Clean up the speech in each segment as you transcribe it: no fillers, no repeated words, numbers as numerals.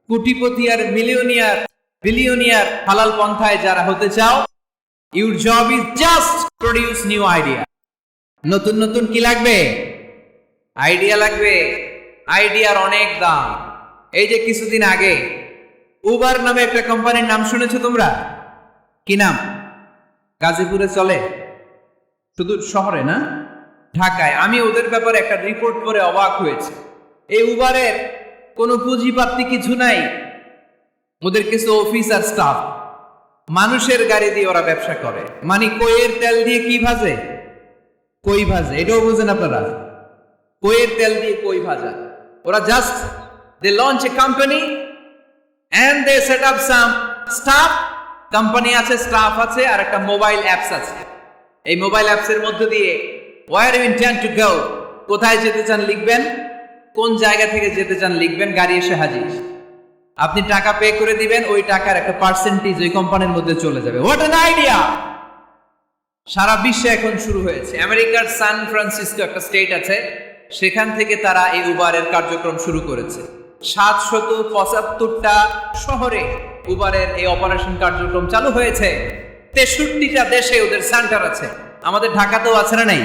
কোটিপতি আর millionaire billionaire হালাল পন্থায় যারা হতে চাও, your job is just produce new idea. নতুন নতুন কি লাগবে? আইডিয়া লাগবে। আইডিয়ার অনেক দাম। এই যে কিছুদিন আগে উবার নামে একটা কোম্পানির নাম শুনেছো তোমরা? কি নাম? গাজীপুরে চলে, শুধু শহরে না, ঢাকায়। আমি ওদের ব্যাপারে একটা রিপোর্ট পড়ে অবাক হয়েছে। এই উবারের কোনো পুঁজিপাতি কিছু নাই, ওদের কিছু অফিস আর স্টাফ। মানুষের গাড়ি দিয়ে ওরা ব্যবসা করে। মানে কইয়ের তেল দিয়ে কি ভাজে? কই ভাজে। এটাও বুঝেন আপনারা? কইয়ের তেল দিয়ে কই ভাজা। ওরা just they launch a company and they set up some staff. Company আছে, স্টাফ আছে, আর একটা মোবাইল অ্যাপস আছে। এই মোবাইল অ্যাপসের মধ্যে দিয়ে where you intend to go, কোথায় যেতে চান লিখবেন, কোন জায়গা থেকে যেতে চান লিখবেন, গাড়ি এসে হাজির। আপনি টাকা পে করে দিবেন, ওই টাকার একটা পার্সেন্টেজ ওই কোম্পানির মধ্যে চলে যাবে। What an idea! সারা বিশ্বে এখন শুরু হয়েছে। আমেরিকার সান ফ্রান্সিসকো একটা স্টেট আছে, সেখান থেকে তারা এই উবারের কার্যক্রম শুরু করেছে। 775টা শহরে উবারের এই অপারেশন কার্যক্রম চালু হয়েছে। 63টা দেশে ওদের সেন্টার আছে। আমাদের ঢাকাতেও আছে না নাই?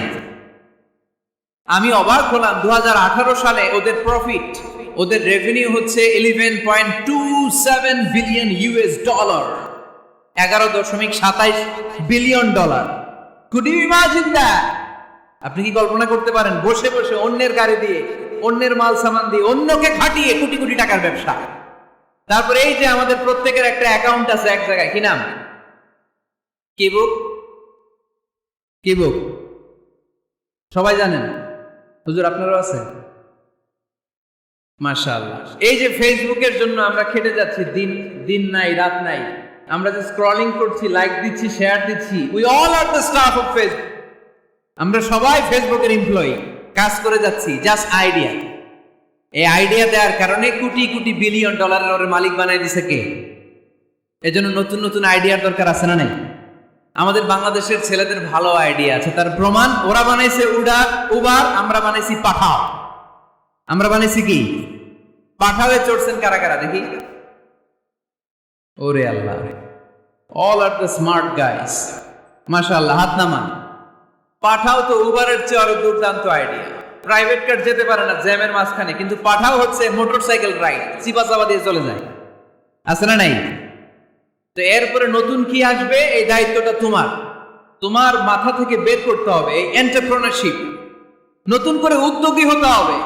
আমি অবাক হলাম, 2018 সালে ওদের প্রফিট, ওদের রেভিনিউ হচ্ছে 11.27 billion US dollar, 11.27 billion dollar. Could you imagine that? আপনি কি কল্পনা করতে পারেন? বসে বসে অন্যের গাড়ি দিয়ে, অন্যের মাল সামান দিয়ে, অন্যকে খাটিয়ে কোটি কোটি টাকার ব্যবসা। তারপরে এই যে আমাদের প্রত্যেকের একটা অ্যাকাউন্ট আছে এক জায়গায়, কি নাম? কি বুক? কি বুক? সবাই জানেন? হুজুর আপনারও আছে? মাশাআল্লাহ। এই যে ফেসবুকের জন্য আমরা খেটে যাচ্ছি, দিন দিন নাই রাত নাই, আমরা যে স্ক্রলিং করছি, লাইক দিচ্ছি, শেয়ার দিচ্ছি, we all are the staff of Facebook. আমরা সবাই ফেসবুকের এমপ্লয়ি, কাজ করে যাচ্ছি। Just idea. এই আইডিয়া দেওয়ার কারণে কোটি কোটি বিলিয়ন ডলারের ওর মালিক বানাই দিছে কে? এজন্য নতুন নতুন আইডিয়ার দরকার আছে না নাই? আমাদের বাংলাদেশের ছেলেদের ভালো আইডিয়া আছে, তার প্রমাণ ওরা বানাইছে উবার, আমরা বানাইছি পাঠাও। আমরা বানাইছি কি? পাঠাওয়ে চড়ছেন কারা কারা দেখি? ওরে আল্লাহ, all are the smart guys. মাশাআল্লাহ, হাত নামান। পাঠাও তো উবারের চেয়ে আরো দুর্দান্ত আইডিয়া। প্রাইভেট কার যেতে পারে না জ্যামের মাঝখানে, কিন্তু পাঠাও হচ্ছে মোটরসাইকেল রাইড, চিপা চাপা দিয়ে চলে যায়। আছে না নাই? তো এরপরে নতুন কি আসবে, এই দায়িত্বটা তোমার মাথা থেকে বের করতে হবে। এই এন্টারপ্রেনারশিপ, নতুন করে উদ্যোগী হতে হবে।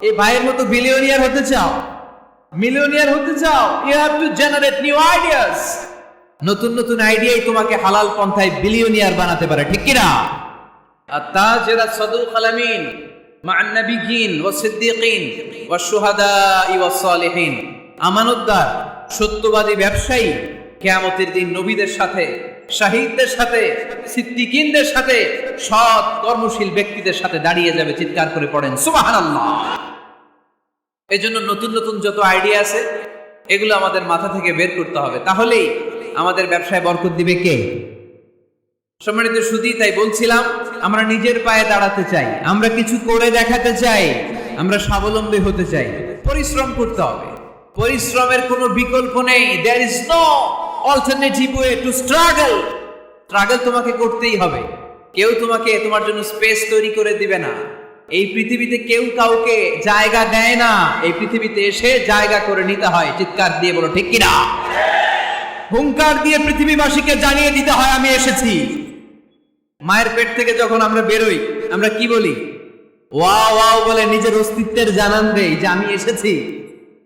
এই ভাইয়ের মতো বিলিয়নিয়ার হতে চাও, মিলিয়নিয়ার হতে চাও, you have to generate new ideas. নতুন নতুন আইডিয়াই তোমাকে হালাল পন্থায় বিলিয়নিয়ার বানাতে পারে, ঠিক কি না? আত-তাজির আস-সাদুক আল-আমিন মা'আন নাবিয়্যিন ওয়াস সিদ্দীকিন ওয়াশ শুহাদা'i ওয়াস সালিহিন। আমানতদার, সত্যবাদী ব্যবসায়ী কিয়ামতের দিন নবীদের সাথে, শাহীদদের সাথে, সিদ্দীকিনদের সাথে, সৎ কর্মশীল ব্যক্তিদের সাথে দাঁড়িয়ে যাবে। চিৎকার করে পড়েন সুবহানাল্লাহ। এজন্য নতুন নতুন যত আইডিয়া আছে, এগুলো আমাদের মাথা থেকে বের করতে হবে। তাহলেই আমাদের ব্যবসায় বরকত দিবে কে? সম্মানিত সুধী, তাই বলছিলাম, আমরা নিজের পায়ে দাঁড়াতে চাই, আমরা কিছু করে দেখাতে চাই, আমরা স্বাবলম্বী হতে চাই। পরিশ্রম করতে হবে। পরিশ্রমের কোনো বিকল্প নেই। There is no alternative way to struggle. Struggle তোমাকে করতেই হবে। কেউ তোমাকে তোমার জন্য স্পেস তৈরি করে দিবে না। এই পৃথিবীতে কেউ কাউকে জায়গা দেয় না। এই পৃথিবীতে এসে জায়গা করে নিতে হয়। চিৎকার দিয়ে বলো ঠিক কিনা? হুঙ্কার দিয়ে পৃথিবীবাসীকে জানিয়ে দিতে হয় আমি এসেছি। মায়ের পেট থেকে যখন আমরা বেরোই, আমরা কি বলি? ওয়াও ওয়াও বলে নিজের অস্তিত্বের জানান দেই যে আমি এসেছি,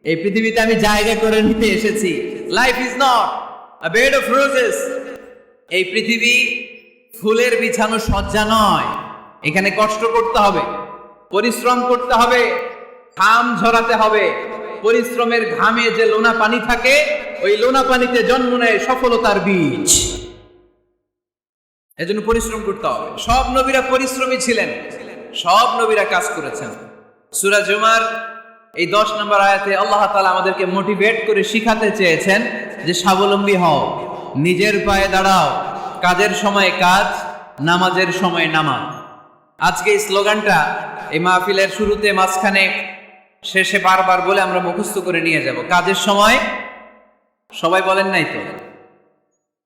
এই পৃথিবীতে আমি জায়গা করে নিতে এসেছি। Life is not a bed of roses. এই পৃথিবী ফুলের বিছানো সজ্জা নয়। এখানে কষ্ট করতে হবে, পরিশ্রম করতে হবে, ঘাম ঝরাতে হবে। পরিশ্রমের ঘামে যে লোনা পানি থাকে, ওই লোনা পানিতে জন্ম নেয় সফলতার বীজ। এজন্য পরিশ্রম করতে হবে। সব নবীরা পরিশ্রমী ছিলেন, সব নবীরা কাজ করেছেন। সূরা জুমার এই 10 নম্বর আয়াতে আল্লাহ তাআলা আমাদেরকে মোটিভেট করে শিখাতে চেয়েছেন যে স্বাবলম্বী হও, নিজের পায়ে দাঁড়াও, কাজের সময় কাজ, নামাজের সময় নামাজ। আজকে এই স্লোগানটা এই মাহফিলের শুরুতে মাঝখানে শেষে বারবার বলে আমরা মুখস্থ করে নিয়ে যাব। কাজের সময় সবাই বলেন নাই তো,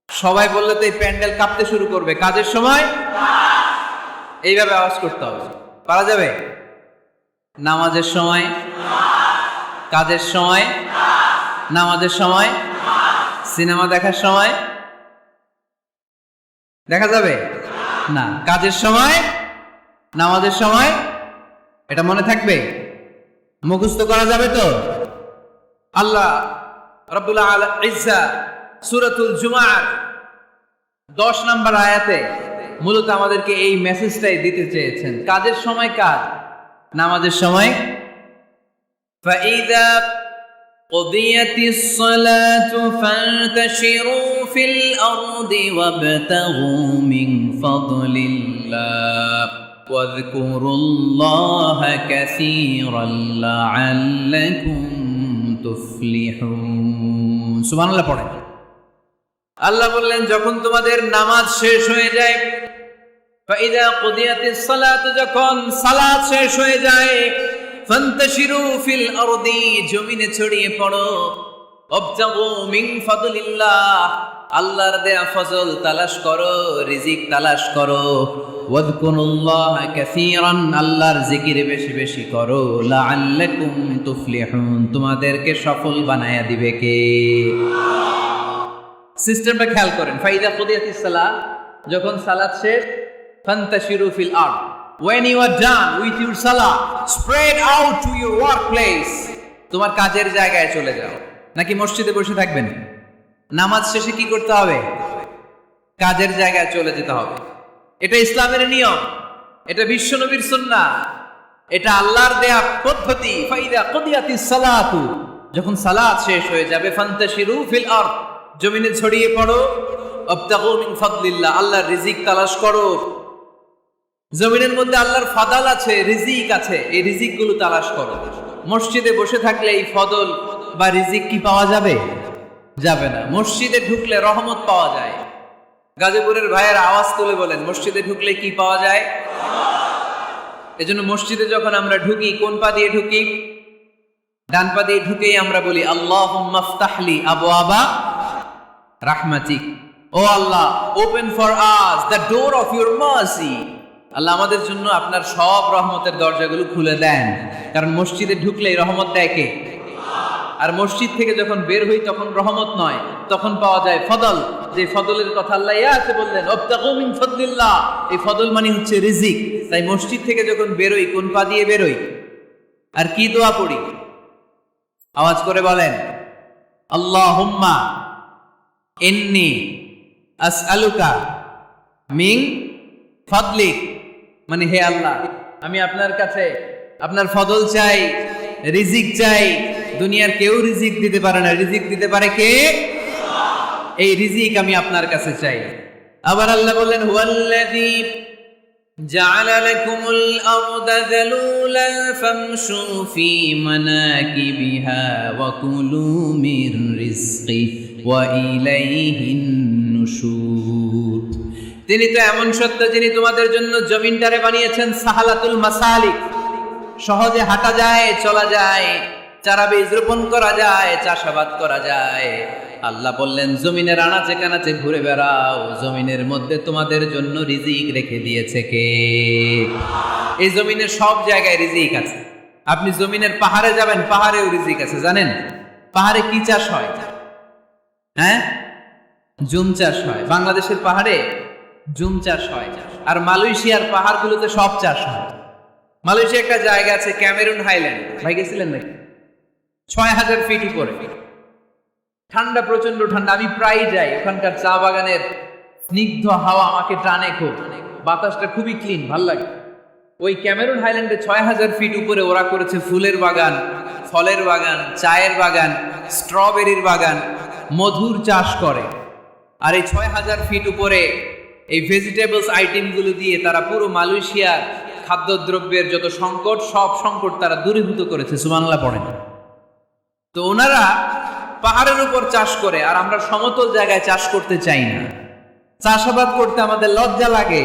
সবাই বললে তো এই প্যান্ডেল কাঁপতে শুরু করবে। কাজের সময় এইভাবে আওয়াজ করতে হবে, পারা যাবে? নামাজের সময়, কাজের সময়, নামাজের সময়, সিনেমা দেখার সময় দেখা যাবে না। কাজের সময়, নামাজের সময়, এটা মনে থাকবে, মুখস্থ করা যাবে তো? আল্লাহ রাব্বুল ইজ্জা সূরাতুল জুমার 10 নম্বর আয়াতে মূলত আমাদেরকে এই মেসেজটাই দিতে চেয়েছেন। কাজের সময় কাজ, নামাজের সময়। ফাইযা কুদিয়াতিস সালাতু ফান্তাশিরু ফিল আরদি ওয়াবতাগু মিন ফাদলিল্লাহ ওয়াযকুরুল্লাহা কাসীরান লাআল্লাকুম তুফলিহুন। সুবহানাল্লাহ পড়ে। আল্লাহ বললেন যখন তোমাদের নামাজ শেষ হয়ে যায়, ফাইযা কুদিয়াতিস সালাতু, যখন সালাত শেষ হয়ে যায়, ফান্তাশিরু ফিল আরদি, জমিনে ছড়িয়ে পড়ো, ওয়াবতাগু মিন ফাদলিল্লাহ, আল্লাহর দেয়া ফজল তালাশ করো, রিজিক তালাশ করো, ওয়াযকুরুল্লাহা কাসীরান, আল্লাহর জিকির বেশি বেশি করো, লাআল্লাকুম তুফলিহুন, তোমাদেরকে সফল বানায়া দিবে কে? সিস্টেমটা খেয়াল করেন। ফাইদা কুদিয়াতিস সালাহ, যখন সালাত শেষ, ফান্তাশিরু ফিল আরদ, when you are done with your salah, spread out to your workplace, তোমার কাজের জায়গায় চলে যাও। নাকি মসজিদে বসে থাকবেন? নামাজ শেষে কি করতে হবে? কাজের জায়গায় চলে যেতে হবে। এটা ইসলামের নিয়ম, এটা বিশ্বনবীর সুন্নাহ, এটা আল্লাহর দেয়া পদ্ধতি। ফাইদা কুদিয়াতিস সালাতু, যখন সালাত শেষ হয়ে যাবে, ফান্তাশিরু ফিল আরদ, জমিনে ছড়িয়ে পড়ো, ওয়াবতাগু মিন ফাদলিল্লাহ, আল্লাহর রিজিক তালাশ করো। জমিনের মধ্যে আল্লাহর ফাদাল আছে, রিজিক আছে, এই রিজিকগুলো তালাশ করো। মসজিদে বসে থাকলে এই ফদল বা রিজিক কি পাওয়া যাবে? যাবে না। মসজিদে ঢুকলে রহমত পাওয়া যায়। গাজীপুরের ভাইয়ের আওয়াজ তুলে বলেন, মসজিদে ঢুকলে কি পাওয়া যায়? এজন্য মসজিদে যখন আমরা ঢুকি, কোন পা দিয়ে ঢুকি? ডান পা দিয়ে ঢুকেই আমরা বলি আল্লাহুম্মা ফতাহলি আবওয়াবা রাহমাতিক, ও আল্লাহ, open for us the door of your mercy, আল্লাহ আমাদের জন্য আপনার সব রহমতের দরজাগুলো খুলে দেন। কারণ মসজিদে ঢুকলেই রহমত দেয় কে? আর মসজিদ থেকে যখন বের হই তখন রহমত নয়, তখন পাওয়া যায় ফদল। যে ফদলের কথা আল্লাহ ইয়াতে বললেন, ওয়াবতাগু মিন ফাদলিল্লাহ, এই ফদল মানে হচ্ছে রিজিক। তাই মসজিদ থেকে যখন বেরোই, কোন পা দিয়ে বেরোই? আর কি দোয়া পড়ি? আওয়াজ করে বলেন, আল্লাহুম্মা ইন্নী আসআলুকা মিন ফাদলিক, মানে হে আল্লাহ, আমি আপনার কাছে আপনার ফদল চাই, রিজিক চাই। দুনিয়ার কেউ রিজিক দিতে পারে না, রিজিক দিতে পারে কে? এই রিজিক আমি আপনার কাছে চাই। আবার আল্লাহ বললেন, হুয়াল্লাযী জাআলা লাকুমুল আরদা যালুলান ফামশু ফি মানাকিবিহা ওয়া কুলু মির রিজকি ওয়া ইলাইহিন নুশুর। তিনি তো এমন সত্য যিনি তোমাদের জন্য জমিনটারে বানিয়েছেন সাহালাতুল মাসালিক, সহজে হাঁটা যায়, চলা যায়, চারা বীজ রোপণ করা যায়, চাষাবাদ করা যায়। আল্লাহ বললেন, জমিনের আনাচে কানাচে ঘুরে বেড়াও, জমিনের মধ্যে তোমাদের জন্য রিজিক রেখে দিয়েছে কে? এই জমিনের সব জায়গায় রিজিক আছে। আপনি জমিনের পাহাড়ে যাবেন, পাহাড়েও রিজিক আছে। জানেন পাহাড়ে কি চাষ হয়? হ্যাঁ, জুম চাষ হয়। বাংলাদেশের পাহাড়ে জুম চাষ হয়। আর মালয়েশিয়ার পাহাড়গুলোতে সব চাষ হয়। মালয়েশিয়া একটা জায়গা আছে, ক্যামেরুন হাইল্যান্ড, ভাই গেছিলেন নাকি? 6000 ফিট উপরে, ঠান্ডা, প্রচন্ড ঠান্ডা। আমি প্রায় যাই, ওখানকার চা বাগানের স্নিগ্ধ হাওয়া আমাকে টানে খুব, বাতাসটা খুবই ক্লিন, ভাল লাগে। ওই ক্যামেরুন হাইল্যান্ডে 6000 ফিট উপরে ওরা করেছে ফুলের বাগান, ফলের বাগান, চায়ের বাগান, স্ট্রবেরির বাগান, মধুর চাষ করে। আর এই 6000 ফিট উপরে এই ভেজিটেবলস আইটেমগুলো দিয়ে তারা পুরো মালয়েশিয়ার খাদ্যদ্রব্যের যত সংকট, সব সংকট তারা দূরীভূত করেছে। সুবহানাল্লাহ পড়েন। তো ওনারা পাহাড়ের উপর চাষ করে, আর আমরা সমতল জায়গায় চাষ করতে চাই না। চাষাবাদ করতে আমাদের লজ্জা লাগে।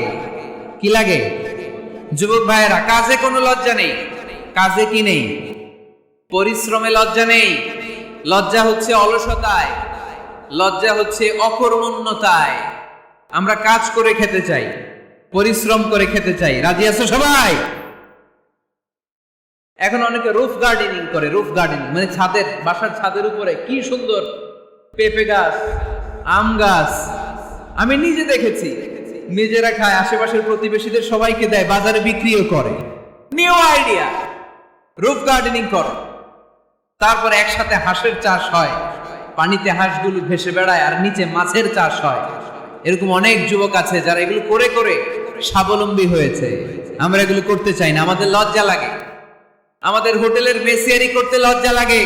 কি লাগে? যুবক ভাইয়েরা, কাজে কোনো লজ্জা নেই। কাজে কি নেই? পরিশ্রমে লজ্জা নেই, লজ্জা হচ্ছে অলসতায়, লজ্জা হচ্ছে অকর্মণ্যতায়। আমরা কাজ করে খেতে চাই, পরিশ্রম করে খেতে চাই। রাজি আছো সবাই? এখন অনেকে রুফ গার্ডেনিং করে। রুফ গার্ডেনিং মানে ছাদের, বাসার ছাদের উপরে কি সুন্দর পেঁপে গাছ, আম গাছ। আমি নিজে দেখেছি, নিজেরা খায়, আশেপাশের প্রতিবেশীদের সবাইকে দেয়, বাজারে বিক্রিও করে। নিউ আইডিয়া, রুফ গার্ডেনিং করো। তারপর একসাথে হাঁসের চাষ হয়, পানিতে হাঁসগুলো ভেসে বেড়ায়, আর নিচে মাছের চাষ হয়। এরকম অনেক যুবক আছে যারা এগুলো করে করে স্বাবলম্বী হয়েছে। আমরা এগুলো করতে চাই না, আমাদের লজ্জা লাগে। আমাদের হোটেলের মেসিয়ারি করতে লজ্জা লাগে,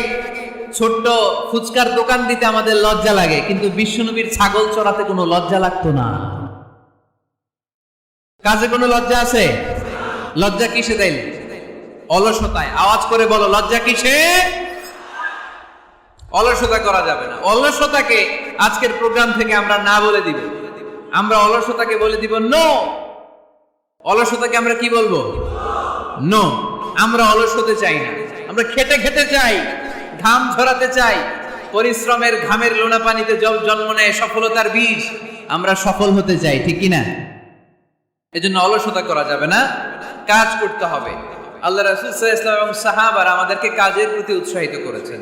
ছোট্ট ফুচকার দোকান দিতে আমাদের লজ্জা লাগে, কিন্তু বিশ্বনবীর ছাগল চড়াতে কোনো লজ্জা লাগতো না। কাজে কোনো লজ্জা আছে? লজ্জা কিসে দেয়? অলসতায়। আওয়াজ করে বলো, লজ্জা কিসে? অলসতা করা যাবে না। অলসতাকে আজকের প্রোগ্রাম থেকে আমরা না বলে দিব। আমরা অলসতাকে বলে দিব নো। অলসতাকে আমরা কি বলবো? নো। আমরা অলস হতে চাই না, আমরা খেতে খেতে চাই, ঘাম ঝরাতে চাই। পরিশ্রমের ঘামের লোনা পানিতে জন্ম নেয় সফলতার বীজ। আমরা সফল হতে চাই, ঠিক কিনা? এজন্য অলসতা করা যাবে না, কাজ করতে হবে। আল্লাহ রাসূল সাল্লাল্লাহু আলাইহি ওয়াসাল্লাম এবং সাহাবারা আমাদেরকে কাজের প্রতি উৎসাহিত করেছেন।